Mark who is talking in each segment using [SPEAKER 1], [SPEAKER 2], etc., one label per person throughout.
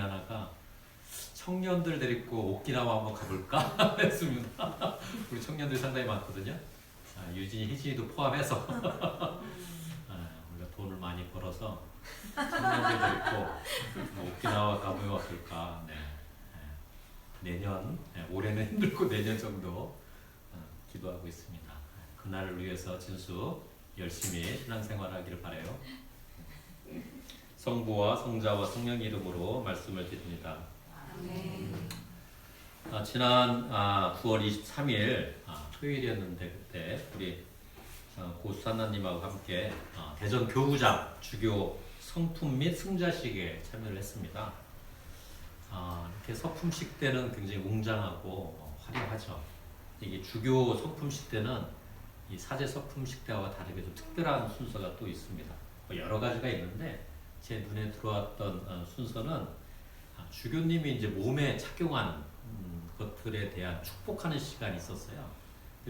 [SPEAKER 1] 하나가 청년들 데리고 오키나와 한번 가볼까 했습니다. 우리 청년들 상당히 많거든요. 유진이, 희진이도 포함해서 우리가 돈을 많이 벌어서 청년들 데리고 오키나와 가보면 어떨까. 네. 내년, 올해는 힘들고 내년 정도 기도하고 있습니다. 그날을 위해서 진수 열심히 신앙생활하기를 바라요. 성부와 성자와 성령 이름으로 말씀을 드립니다. 지난 9월 23일 토요일이었는데 그때 우리 고수산나님하고 함께 대전 교구장 주교 성품 및 승자식에 참여를 했습니다. 이렇게 서품식 때는 굉장히 웅장하고 화려하죠. 이게 주교 서품식 때는 이 사제 서품식 때와 다르게 좀 특별한 순서가 또 있습니다. 여러 가지가 있는데 제 눈에 들어왔던 순서는 주교님이 이제 몸에 착용하는 것들에 대한 축복하는 시간이 있었어요.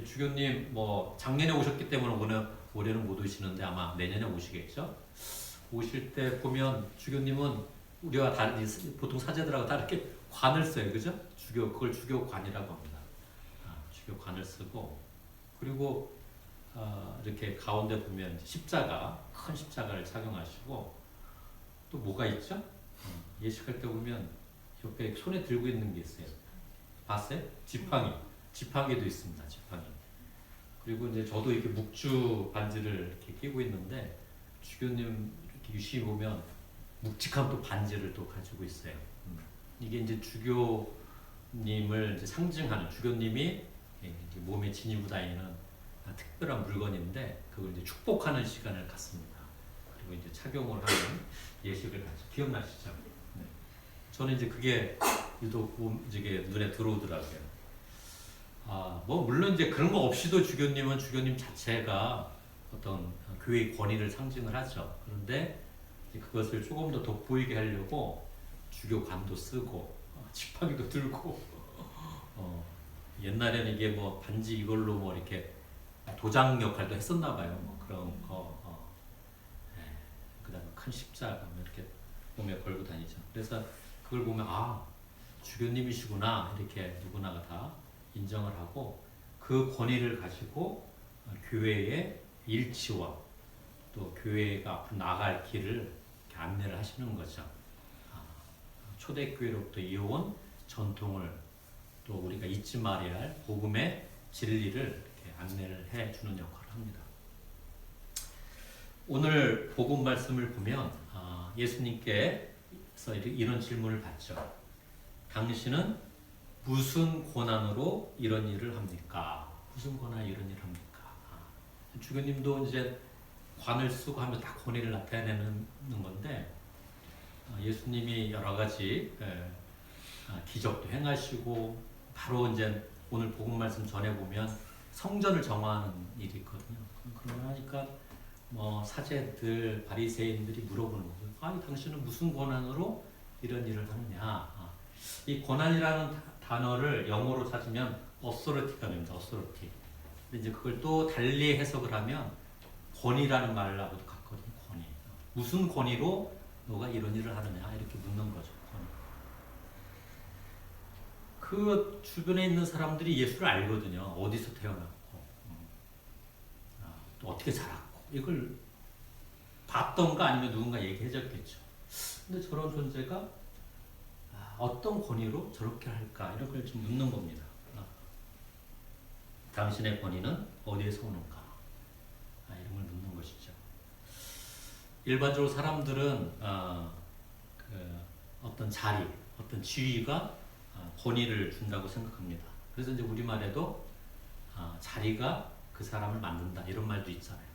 [SPEAKER 1] 주교님 뭐 작년에 오셨기 때문에 올해는 못 오시는데 아마 내년에 오시겠죠. 오실 때 보면 주교님은 우리와 다른 보통 사제들하고 다르게 관을 써요, 그죠? 그걸 주교관이라고 합니다. 주교관을 쓰고 그리고 이렇게 가운데 보면 십자가, 큰 십자가를 착용하시고 또 뭐가 있죠? 예식할 때 보면 옆에 손에 들고 있는 게 있어요. 봤어요? 지팡이도 있습니다. 지팡이. 그리고 이제 저도 이렇게 묵주 반지를 이렇게 끼고 있는데 주교님 이렇게 유심히 보면 묵직한 또 반지를 또 가지고 있어요. 이게 이제 주교님을 이제 상징하는 주교님이 이제 몸에 지니고 다니는 특별한 물건인데 그걸 이제 축복하는 시간을 갖습니다. 그리고 이제 착용을 하는 예식을 가죠. 기억나시죠? 네. 저는 이제 그게 유독 이게 눈에 들어오더라고요. 뭐 물론 이제 그런 거 없이도 주교님은 주교님 자체가 어떤 교회의 권위를 상징을 하죠. 그런데 그것을 조금 더 돋보이게 하려고 주교관도 쓰고 지팡이도 들고 옛날에는 이게 뭐 반지 이걸로 뭐 이렇게 도장 역할도 했었나 봐요. 뭐 그런 거. 그다음에 큰 십자가 뭐 이렇게 몸에 걸고 다니죠. 그래서 그걸 보면 주교님이시구나 이렇게 누구나가 다 인정을 하고 그 권위를 가지고 교회의 일치와 또 교회가 앞으로 나아갈 길을 안내를 하시는 거죠. 초대교회로부터 이어온 전통을 또 우리가 잊지 말아야 할 복음의 진리를 이렇게 안내를 해주는 역할을 합니다. 오늘 복음 말씀을 보면 예수님께서 이런 질문을 받죠. 당신은 무슨 권한으로 이런 일을 합니까? 무슨 권한으로 이런 일을 합니까? 주교님도 이제 관을 쓰고 하면 다 권위를 나타내는 건데 예수님이 여러 가지 기적도 행하시고 바로 이제 오늘 복음 말씀 전에 보면 성전을 정화하는 일이 있거든요. 그러고 나니까 뭐 사제들, 바리새인들이 물어보는 거죠. 당신은 무슨 권한으로 이런 일을 하느냐? 이 권한이라는 단어를 영어로 찾으면 authority가 됩니다. authority. 근데 이제 그걸 또 달리 해석을 하면 권위라는 말하고도 같거든요. 권위. 무슨 권위로 너가 이런 일을 하느냐 이렇게 묻는 거죠. 권위. 그 주변에 있는 사람들이 예수를 알거든요. 어디서 태어났고 또 어떻게 자랐고 이걸 봤던가 아니면 누군가 얘기해줬겠죠. 근데 저런 존재가 어떤 권위로 저렇게 할까 이런 걸 좀 묻는 겁니다. 당신의 권위는 어디에서 오는가? 이런 걸 묻는 것이죠. 일반적으로 사람들은 어떤 자리, 어떤 지위가 권위를 준다고 생각합니다. 그래서 이제 우리말에도 자리가 그 사람을 만든다 이런 말도 있잖아요.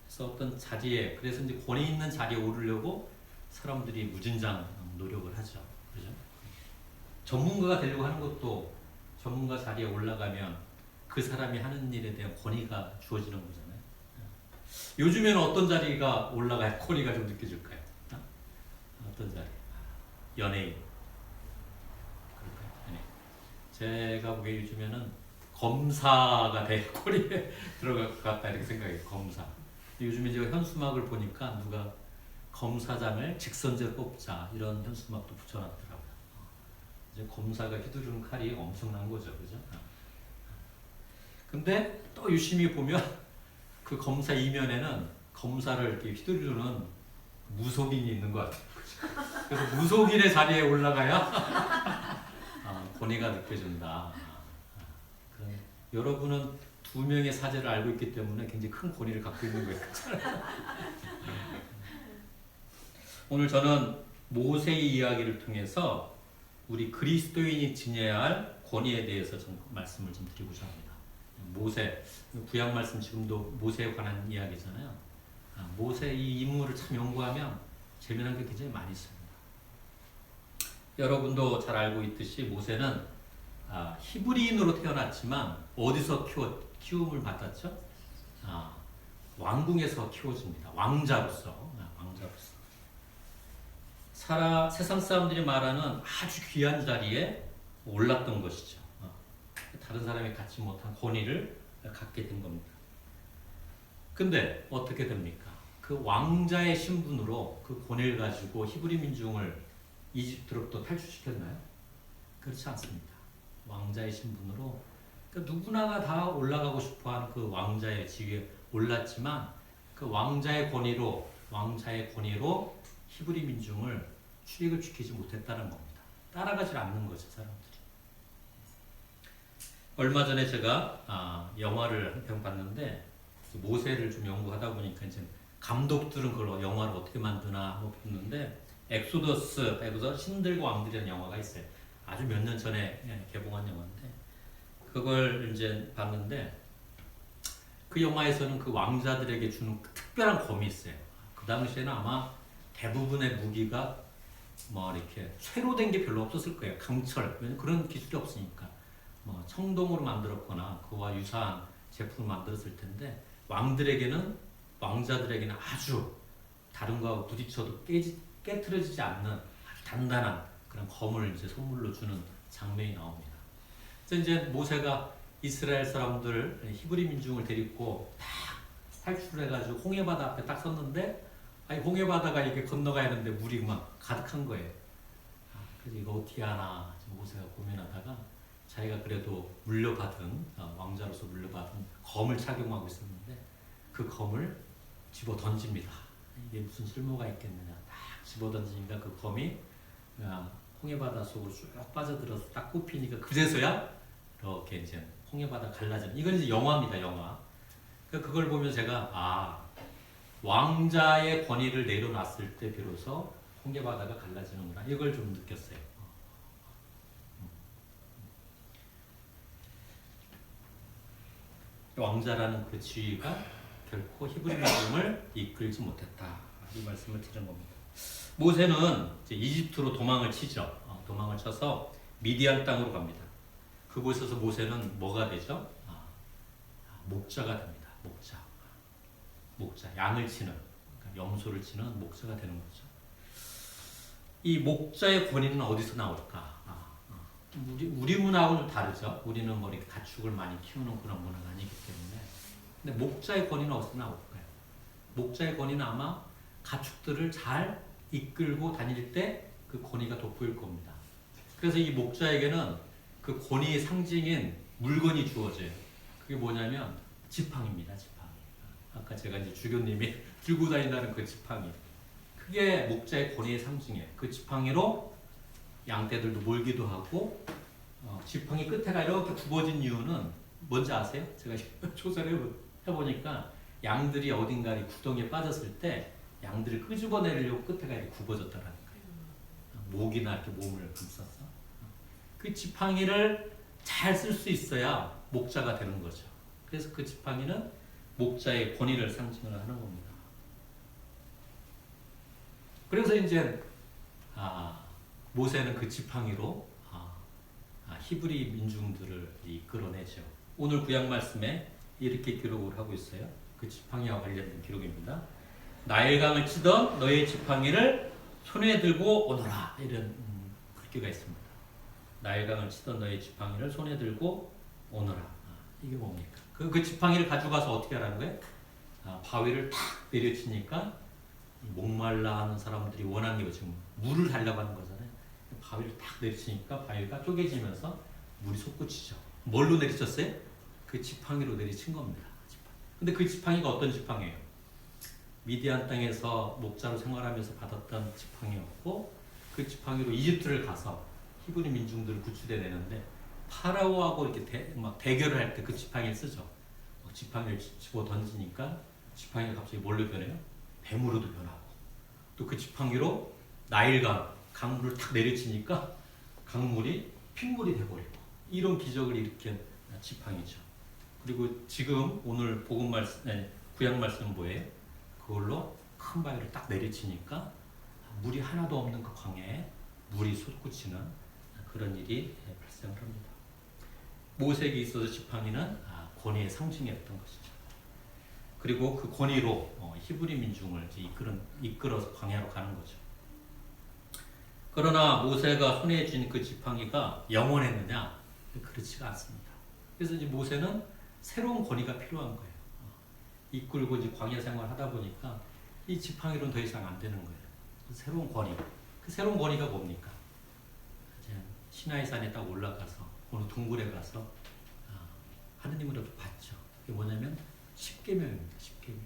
[SPEAKER 1] 그래서 어떤 자리에 그래서 이제 권위 있는 자리에 오르려고 사람들이 무진장 노력을 하죠. 그죠? 전문가가 되려고 하는 것도 전문가 자리에 올라가면 그 사람이 하는 일에 대한 권위가 주어지는 거잖아요. 요즘에는 어떤 자리가 올라가야 권위가 좀 느껴질까요? 어떤 자리? 연예인. 그럴까요? 연예인. 제가 보기에 요즘에는 검사가 될 권위에 들어갈 것 같다 이렇게 생각해요. 검사. 요즘에 제가 현수막을 보니까 누가 검사장을 직선제로 뽑자 이런 현수막도 붙여놨더라고요. 이제 검사가 휘두르는 칼이 엄청난 거죠, 그죠? 근데 또 유심히 보면 그 검사 이면에는 검사를 이렇게 휘두르는 무속인이 있는 것 같아요. 그래서 무속인의 자리에 올라가야 권위가 느껴진다. 여러분은 두 명의 사제를 알고 있기 때문에 굉장히 큰 권위를 갖고 있는 거예요. 오늘 저는 모세의 이야기를 통해서 우리 그리스도인이 지녀야 할 권위에 대해서 좀 말씀을 좀 드리고자 합니다. 모세, 구약 말씀 지금도 모세에 관한 이야기잖아요. 모세 이 인물을 참 연구하면 재미난 게 굉장히 많이 있습니다. 여러분도 잘 알고 있듯이 모세는 히브리인으로 태어났지만 어디서 키움을 받았죠? 왕궁에서 키워집니다. 왕자로서. 세상 사람들이 말하는 아주 귀한 자리에 올랐던 것이죠. 다른 사람이 갖지 못한 권위를 갖게 된 겁니다. 근데 어떻게 됩니까? 그 왕자의 신분으로 그 권위를 가지고 히브리 민중을 이집트로부터 탈출시켰나요? 그렇지 않습니다. 왕자의 신분으로 그러니까 누구나가 다 올라가고 싶어하는 그 왕자의 지위에 올랐지만 그 왕자의 권위로 히브리 민중을 출애굽 시키지 못했다는 겁니다. 따라가지 않는 거죠, 사람들이. 얼마 전에 제가 영화를 한 편 봤는데 모세를 좀 연구하다 보니까 이제 감독들은 그걸 영화를 어떻게 만드나 하고 봤는데 엑소더스 신들과 왕들이라는 영화가 있어요. 아주 몇 년 전에 개봉한 영화인데 그걸 이제 봤는데 그 영화에서는 그 왕자들에게 주는 특별한 검이 있어요. 그 당시에는 아마 대부분의 무기가 뭐 이렇게 쇠로 된 게 별로 없었을 거예요. 강철 그런 기술이 없으니까 뭐 청동으로 만들었거나 그와 유사한 제품을 만들었을 텐데 왕자들에게는 아주 다른 거하고 부딪혀도 깨트려지지 않는 아주 단단한 그런 검을 이제 선물로 주는 장면이 나옵니다. 그래서 이제 모세가 이스라엘 사람들 히브리 민중을 데리고 딱 탈출해가지고 홍해바다 앞에 딱 섰는데 홍해바다가 이렇게 건너가야 하는데 물이 막 가득한 거예요. 그래서 이거 어떻게 하나 모세가 고민하다가 자기가 그래도 왕자로서 물려받은 검을 착용하고 있었는데 그 검을 집어 던집니다. 이게 무슨 쓸모가 있겠느냐. 딱 집어 던지니까 그 검이 홍해바다 속으로 쭉 빠져들어서 딱 꼽히니까 그제서야 이렇게 이제 홍해바다 갈라지는 이건 이제 영화입니다. 영화. 그걸 보면 제가 왕자의 권위를 내려놨을 때 비로소 홍해바다가 갈라지는구나 이걸 좀 느꼈어요. 왕자라는 그 지위가 결코 히브리 민중을 이끌지 못했다. 이 말씀을 드린 겁니다. 모세는 이제 이집트로 도망을 치죠. 도망을 쳐서 미디안 땅으로 갑니다. 그곳에서 모세는 뭐가 되죠? 목자가 됩니다. 목자. 양을 치는, 그러니까 염소를 치는 목자가 되는 거죠. 이 목자의 권위는 어디서 나올까? 우리 문화하고는 다르죠. 우리는 뭐 이렇게 가축을 많이 키우는 그런 문화가 아니기 때문에. 근데 목자의 권위는 어디서 나올까요? 목자의 권위는 아마 가축들을 잘 이끌고 다닐 때 그 권위가 돋보일 겁니다. 그래서 이 목자에게는 그 권위의 상징인 물건이 주어져요. 그게 뭐냐면 지팡이입니다. 지팡이. 아까 제가 이제 주교님이 들고 다닌다는 그 지팡이. 그게 목자의 권위의 상징이에요. 그 지팡이로 양떼들도 몰기도 하고 지팡이 끝에가 이렇게 굽어진 이유는 뭔지 아세요? 제가 조사를 해보니까 양들이 어딘가 구덩이에 빠졌을 때 양들을 끄집어내려고 끝에가 이렇게 굽어졌다는 거예요. 목이나 이렇게 몸을 감싸서. 그 지팡이를 잘 쓸 수 있어야 목자가 되는 거죠. 그래서 그 지팡이는 목자의 권위를 상징을 하는 겁니다. 그래서 이제 모세는 그 지팡이로 히브리 민중들을 이끌어내죠. 오늘 구약 말씀에 이렇게 기록을 하고 있어요. 그 지팡이와 관련된 기록입니다. 나일강을 치던 너의 지팡이를 손에 들고 오너라 이런 글귀가 있습니다. 나일강을 치던 너의 지팡이를 손에 들고 오너라. 이게 뭡니까? 그 지팡이를 가져가서 어떻게 하라는 거예요? 바위를 탁 내려치니까 목말라 하는 사람들이 원하는 게 지금 물을 달라고 하는 거잖아요. 바위를 딱 내리치니까 바위가 쪼개지면서 물이 솟구치죠. 뭘로 내리쳤어요? 그 지팡이로 내리친 겁니다. 근데 그 지팡이가 어떤 지팡이에요? 미디안 땅에서 목자로 생활하면서 받았던 지팡이였고, 그 지팡이로 이집트를 가서 히브리 민중들을 구출해 내는데, 파라오하고 이렇게 막 대결을 할 때 그 지팡이를 쓰죠. 지팡이를 집어 던지니까 지팡이가 갑자기 뭘로 변해요? 뱀으로도 변하고, 또 그 지팡이로 나일강 강물을 탁 내리치니까 강물이 핏물이 돼버리고, 이런 기적을 일으킨 지팡이죠. 그리고 지금 오늘 복음 말씀, 구약 말씀은 뭐예요? 그걸로 큰 바위를 딱 내리치니까 물이 하나도 없는 그 광야에 물이 솟구치는 그런 일이 발생을 합니다. 모세에게 있어서 지팡이는 권위의 상징이었던 것이죠. 그리고 그 권위로 히브리 민중을 이끌어서 광야로 가는 거죠. 그러나 모세가 손에 쥔 그 지팡이가 영원했느냐? 그렇지가 않습니다. 그래서 이제 모세는 새로운 권위가 필요한 거예요. 이끌고 이제 광야 생활을 하다 보니까 이 지팡이로는 더 이상 안 되는 거예요. 새로운 권위. 그 새로운 권위가 뭡니까? 이제 시나이산에 딱 올라가서 어느 동굴에 가서 하느님으로부터 받죠. 그게 뭐냐면 십계명입니다. 십계명.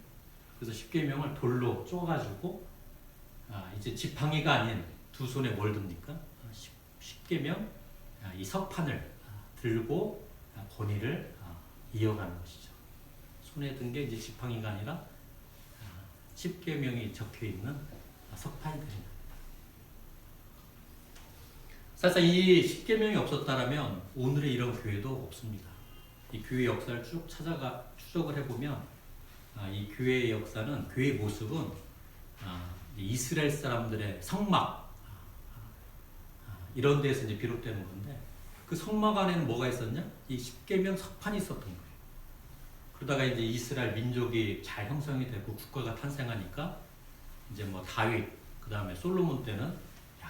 [SPEAKER 1] 그래서 십계명을 돌로 쪼가지고 이제 지팡이가 아닌 두 손에 뭘 듭니까? 십계명 이 석판을 들고 권위를 이어가는 것이죠. 손에 든 게 이제 지팡이가 아니라 십계명이 적혀 있는 석판이 되는 겁니다. 사실 이 십계명이 없었다면 오늘의 이런 교회도 없습니다. 이 교회 역사를 쭉 추적을 해보면 이 교회의 역사는, 교회의 모습은 이스라엘 사람들의 성막 이런 데서 이제 비롯되는 건데, 그 성막 안에는 뭐가 있었냐? 이 십계명 석판이 있었던 거예요. 그러다가 이제 이스라엘 민족이 잘 형성이 되고 국가가 탄생하니까 이제 뭐 다윗, 그 다음에 솔로몬 때는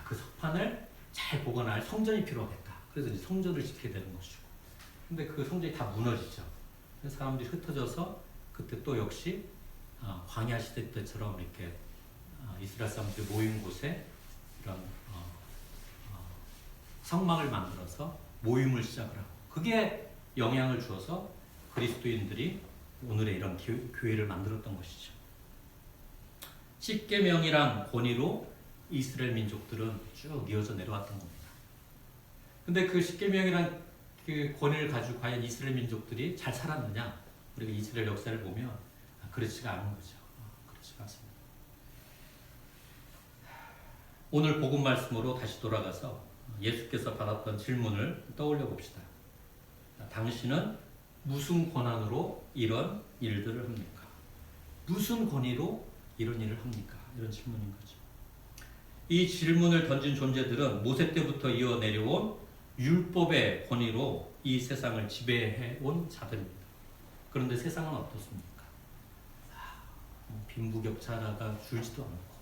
[SPEAKER 1] 그 석판을 잘 보관할 성전이 필요하겠다. 그래서 이제 성전을 짓게 되는 것이고, 근데 그 성전이 다 무너지죠. 그래서 사람들이 흩어져서 그때 또 역시 광야 시대 때처럼 이렇게 이스라엘 사람들이 모인 곳에 이런 성막을 만들어서 모임을 시작을 하고, 그게 영향을 주어서 그리스도인들이 오늘의 이런 교회를 만들었던 것이죠. 십계명이란 권위로 이스라엘 민족들은 쭉 이어져 내려왔던 겁니다. 근데 그 십계명이란 그 권위를 가지고 과연 이스라엘 민족들이 잘 살았느냐? 우리가 이스라엘 역사를 보면 그렇지가 않은 거죠. 그렇지가 않습니다. 오늘 복음 말씀으로 다시 돌아가서 예수께서 받았던 질문을 떠올려 봅시다. 당신은 무슨 권한으로 이런 일들을 합니까? 무슨 권위로 이런 일을 합니까? 이런 질문인 거죠. 이 질문을 던진 존재들은 모세 때부터 이어 내려온 율법의 권위로 이 세상을 지배해온 자들입니다. 그런데 세상은 어떻습니까? 빈부격차가 줄지도 않고,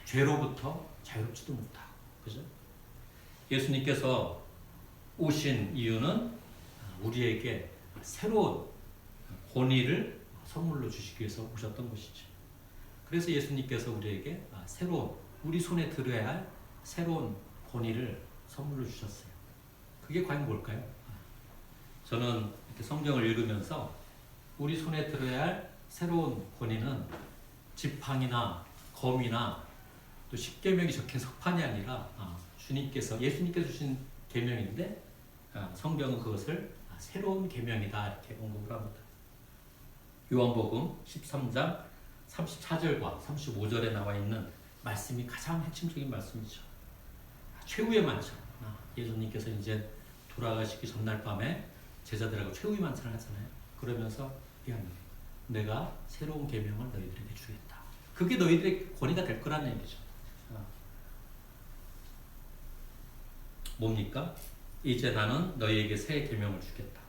[SPEAKER 1] 죄로부터 자유롭지도 못하고, 그죠? 예수님께서 오신 이유는 우리에게 새로운 권위를 선물로 주시기 위해서 오셨던 것이죠. 그래서 예수님께서 우리에게 새로운, 우리 손에 들어야 할 새로운 권위를 선물로 주셨어요. 그게 과연 뭘까요? 저는 이렇게 성경을 읽으면서 우리 손에 들어야 할 새로운 권위는 지팡이나 검이나 또 십계명이 적힌 석판이 아니라 예수님께서 주신 계명인데, 성경은 그것을 새로운 계명이다 이렇게 언급을 합니다. 요한복음 13장 34절과 35절에 나와 있는 말씀이 가장 핵심적인 말씀이죠. 최후의 만찬. 예수님께서 이제 돌아가시기 전날 밤에 제자들하고 최후의 만찬을 하잖아요. 그러면서 얘기합니다. 내가 새로운 계명을 너희들에게 주겠다. 그게 너희들의 권위가 될 거라는 얘기죠. 뭡니까? 이제 나는 너희에게 새 계명을 주겠다.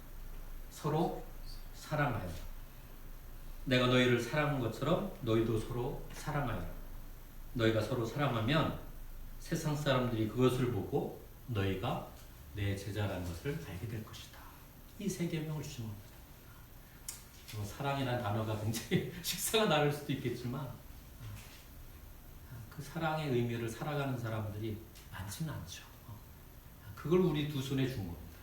[SPEAKER 1] 서로 사랑하여. 내가 너희를 사랑한 것처럼 너희도 서로 사랑하여. 너희가 서로 사랑하면 세상 사람들이 그것을 보고 너희가 내 제자라는 것을 알게 될 것이다. 이 새 계명을 주신 겁니다. 사랑이라는 단어가 굉장히 식사가 나를 수도 있겠지만 그 사랑의 의미를 살아가는 사람들이 많지는 않죠. 그걸 우리 두 손에 준 겁니다.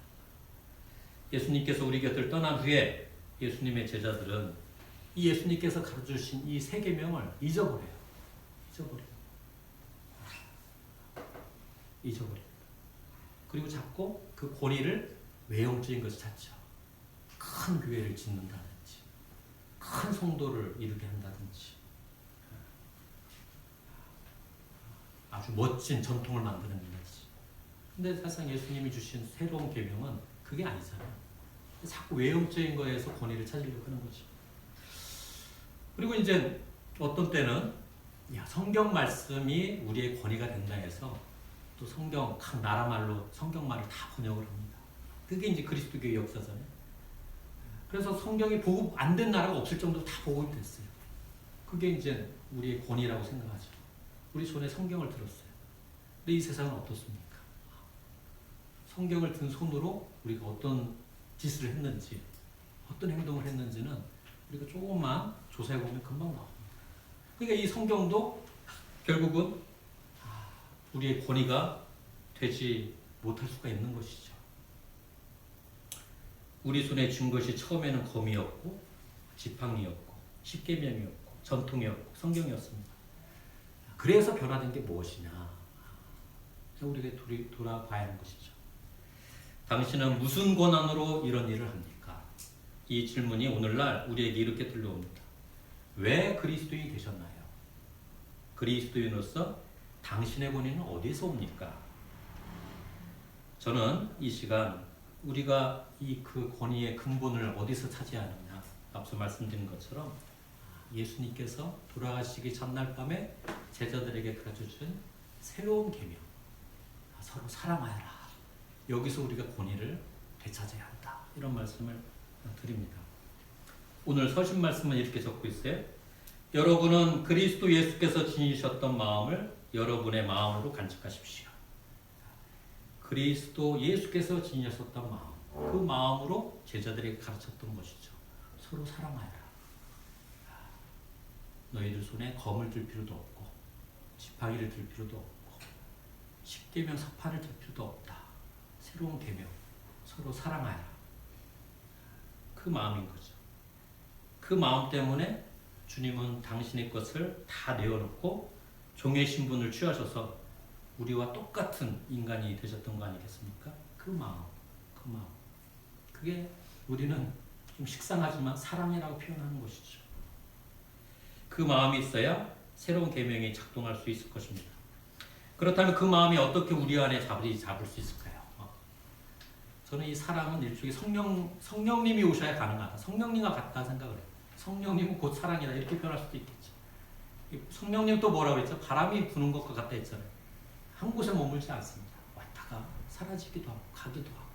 [SPEAKER 1] 예수님께서 우리 곁을 떠난 후에 예수님의 제자들은 이 예수님께서 가르쳐주신 이 세 계명을 잊어버려요. 잊어버립니다. 그리고 자꾸 그 권위를 외형적인 것을 찾죠. 큰 교회를 짓는다든지, 큰 성도를 이루게 한다든지, 아주 멋진 전통을 만드는다든지. 근데 사실상 예수님이 주신 새로운 계명은 그게 아니잖아요. 자꾸 외형적인 거에서 권위를 찾으려고 하는 거죠. 그리고 이제 어떤 때는 성경 말씀이 우리의 권위가 된다 해서 또 성경 각 나라 말로 성경 말을 다 번역을 합니다. 그게 이제 그리스도교의 역사잖아요. 그래서 성경이 보급 안 된 나라가 없을 정도로 다 보급이 됐어요. 그게 이제 우리의 권위라고 생각하죠. 우리 손에 성경을 들었어요. 근데 이 세상은 어떻습니까? 성경을 든 손으로 우리가 어떤 짓을 했는지, 어떤 행동을 했는지는 우리가 조금만 조사해보면 금방 나옵니다. 그러니까 이 성경도 결국은 우리의 권위가 되지 못할 수가 있는 것이죠. 우리 손에 준 것이 처음에는 검이었고 지팡이였고 십계명이었고 전통이었고 성경이었습니다. 그래서 변화된 게 무엇이냐? 우리가 돌아봐야 하는 것이죠. 당신은 무슨 권한으로 이런 일을 합니까? 이 질문이 오늘날 우리에게 이렇게 들려옵니다. 왜 그리스도인이 되셨나요? 그리스도인으로서 당신의 권위는 어디서 옵니까? 저는 이 시간 우리가 그 권위의 근본을 어디서 차지하느냐, 앞서 말씀드린 것처럼 예수님께서 돌아가시기 전날 밤에 제자들에게 가르쳐준 새로운 계명, 서로 사랑하여라. 여기서 우리가 권위를 되찾아야 한다. 이런 말씀을 드립니다. 오늘 서신 말씀은 이렇게 적고 있어요. 여러분은 그리스도 예수께서 지니셨던 마음을 여러분의 마음으로 간직하십시오. 그리스도 예수께서 지니셨던 마음, 그 마음으로 제자들에게 가르쳤던 것이죠. 서로 사랑하여라. 너희들 손에 검을 들 필요도 없고 지팡이를 들 필요도 없고 십계명 석판을 들 필요도 없다. 새로운 계명, 서로 사랑하여라. 그 마음인 거죠. 그 마음 때문에 주님은 당신의 것을 다 내어놓고 종의 신분을 취하셔서 우리와 똑같은 인간이 되셨던 거 아니겠습니까? 그 마음. 그게 우리는 좀 식상하지만 사랑이라고 표현하는 것이죠. 그 마음이 있어야 새로운 계명이 작동할 수 있을 것입니다. 그렇다면 그 마음이 어떻게 우리 안에 잡을 수 있을까요? 저는 이 사랑은 일종의 성령님이 오셔야 가능하다. 성령님과 같다 생각을 해요. 성령님은 곧 사랑이다. 이렇게 표현할 수도 있겠죠. 성령님 또 뭐라고 했죠? 바람이 부는 것과 같다 했잖아요. 한 곳에 머물지 않습니다. 왔다가 사라지기도 하고 가기도 하고.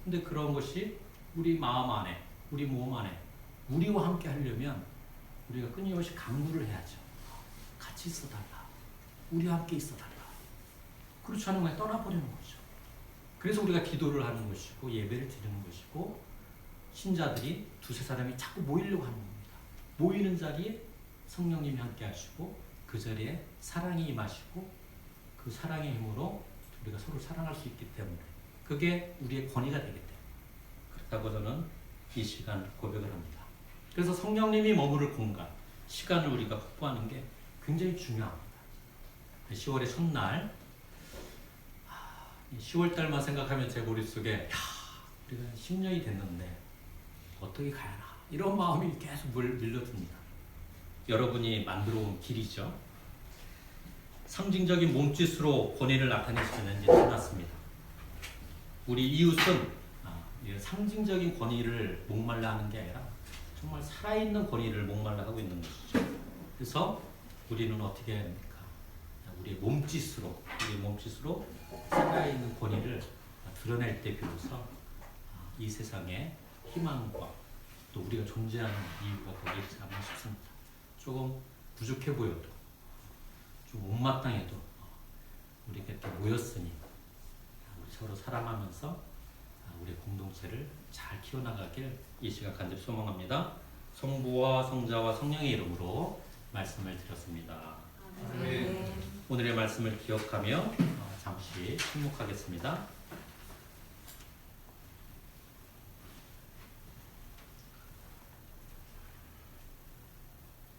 [SPEAKER 1] 근데 그런 것이 우리 마음 안에, 우리 몸 안에 우리와 함께 하려면 우리가 끊임없이 강구를 해야죠. 같이 있어달라. 우리와 함께 있어달라. 그렇지 않으면 그냥 떠나버리는 거죠. 그래서 우리가 기도를 하는 것이고 예배를 드리는 것이고 신자들이 두세 사람이 자꾸 모이려고 하는 겁니다. 모이는 자리에 성령님이 함께 하시고 그 자리에 사랑이 임하시고 그 사랑의 힘으로 우리가 서로 사랑할 수 있기 때문에 그게 우리의 권위가 되기 때문에 그렇다고 저는 이 시간을 고백을 합니다. 그래서 성령님이 머무를 공간, 시간을 우리가 확보하는 게 굉장히 중요합니다. 10월의 첫날 10월달만 생각하면 제 머릿속에 우리가 10년이 됐는데 어떻게 가야 하나 이런 마음이 계속 밀려듭니다. 여러분이 만들어온 길이죠. 상징적인 몸짓으로 권위를 나타내시는 일이 끝났습니다. 우리 이웃은 상징적인 권위를 목말라 하는 게 아니라 정말 살아있는 권위를 목말라 하고 있는 것이죠. 그래서 우리는 어떻게 해야 합니까? 우리의 몸짓으로 살아있는 권위를 드러낼 때 비로소 이 세상에 희망과 또 우리가 존재하는 이유가 거기에 있지 않나 싶습니다. 조금 부족해 보여도 좀 못마땅해도 우리 곁에 모였으니 우리 서로 사랑하면서 우리 공동체를 잘 키워나가길 이 시간 간절히 소망합니다. 성부와 성자와 성령의 이름으로 말씀을 드렸습니다.
[SPEAKER 2] 아멘.
[SPEAKER 1] 오늘의 말씀을 기억하며 잠시 침묵하겠습니다.